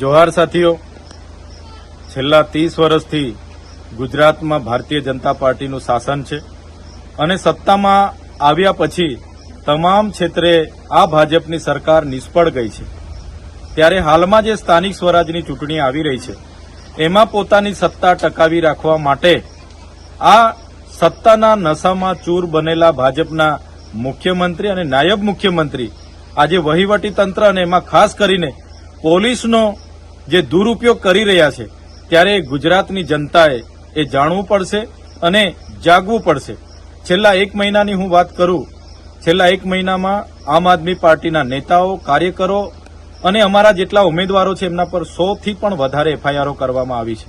જોહાર સાથીઓ, છેલ્લા 30 વર્ષથી ગુજરાતમાં ભારતીય જનતા પાર્ટીનું શાસન છે અને સત્તામાં આવ્યા પછી તમામ ક્ષેત્રે આ ભાજપની સરકાર નિષ્ફળ ગઈ છે। ત્યારે હાલમાં જે સ્થાનિક સ્વરાજની ચૂંટણી આવી રહી છે એમાં પોતાની સત્તા ટકાવી રાખવા માટે આ સત્તાના નશામાં ચૂર બનેલા ભાજપના મુખ્યમંત્રી અને નાયબ મુખ્યમંત્રી આજે વહીવટી તંત્ર અને એમાં ખાસ કરીને પોલીસનો જે દુરુપયોગ કરી રહ્યા છે, ત્યારે ગુજરાતની જનતાએ એ જાણવું પડશે અને જાગવું પડશે। છેલ્લા 1 મહિનાની હું વાત કરું, છેલ્લા 1 મહિનામાં આમ આદમી પાર્ટીના નેતાઓ, કાર્યકરો અને અમારા જેટલા ઉમેદવારો છે એમના પર 100 થી પણ વધારે એફઆઈઆરો કરવામાં આવી છે।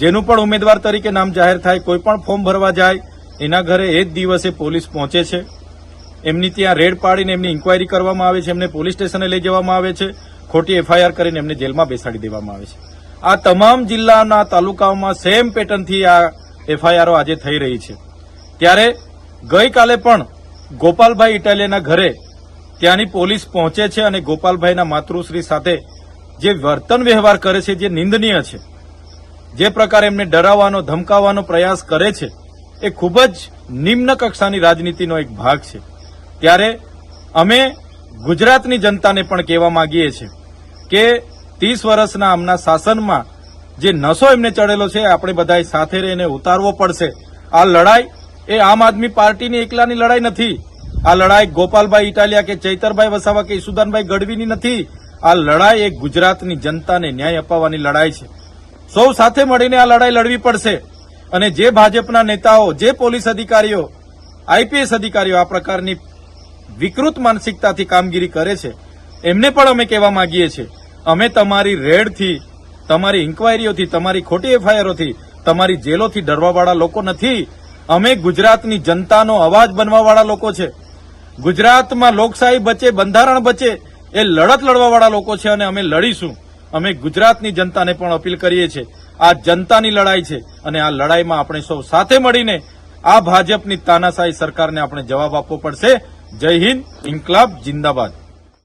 જેનું પણ ઉમેદવાર તરીકે નામ જાહેર થાય, કોઈ પણ ફોર્મ ભરવા જાય એના ઘરે એ જ દિવસે પોલીસ પહોંચે છે, એમની ત્યાં રેડ પાડીને એમની ઇન્કવાયરી કરવામાં આવે છે, એમને પોલીસ સ્ટેશને લઈ જવામાં આવે છે, ખોટી એફઆઈઆર કરીને એમને જેલમાં બેસાડી દેવામાં આવે છે। આ તમામ જિલ્લાના તાલુકાઓમાં સેમ પેટર્નથી આ એફઆઈઆરો આજે થઈ રહી છે। ત્યારે ગઈકાલે પણ ગોપાલભાઈ ઇટાલિયાના ઘરે ત્યાંની પોલીસ પહોંચે છે અને ગોપાલભાઈના માતૃશ્રી સાથે જે વર્તન વ્યવહાર કરે છે, જે નિંદનીય છે, જે પ્રકારે એમને ડરાવવાનો ધમકાવવાનો પ્રયાસ કરે છે, એ ખૂબ જ નિમ્ન કક્ષાની રાજનીતિનો એક ભાગ છે। ત્યારે અમે ગુજરાતની જનતાને પણ કહેવા માંગીએ છીએ કે 30 વર્ષના આમના શાસનમાં જે નશો એમને ચડેલો છે આપણે બધાએ સાથે રહીને ઉતારવો પડશે। આ લડાઈ એ આમ આદમી પાર્ટીની એકલાની લડાઈ નથી। આ લડાઈ ગોપાલભાઈ ઇટાલિયા કે ચૈતરભાઈ વસાવા કે ઈસુદાનભાઈ ગઢવીની નથી। આ લડાઈ એ ગુજરાતની જનતાને ન્યાય અપાવવાની લડાઈ છે। સૌ સાથે મળીને આ લડાઈ લડવી પડશે અને જે ભાજપના નેતાઓ, જે પોલીસ અધિકારીઓ, આઈપીએસ અધિકારીઓ આ પ્રકારની વિકૃત માનસિકતાથી કામગીરી કરે છે એમને પણ અમે કહેવા માંગીએ છીએ, અમે તમારી રેડથી, તમારી ઇન્કવાયરીઓથી, તમારી ખોટી એફઆઈઆરોથી, તમારી જેલોથી ડરવાવાળા લોકો નથી। અમે ગુજરાતની જનતાનો અવાજ બનવાવાળા લોકો છે। ગુજરાતમાં લોકશાહી બચે, બંધારણ બચે એ લડત લડવાવાળા લોકો છે અને અમે લડીશું। અમે ગુજરાતની જનતાને પણ અપીલ કરીએ છીએ, આ જનતાની લડાઈ છે અને આ લડાઈમાં આપણે સૌ સાથે મળીને આ ભાજપની તાનાશાહી સરકારને આપણે જવાબ આપવો પડશે। જય હિન્દ, ઇન્કલાબ જિંદાબાદ।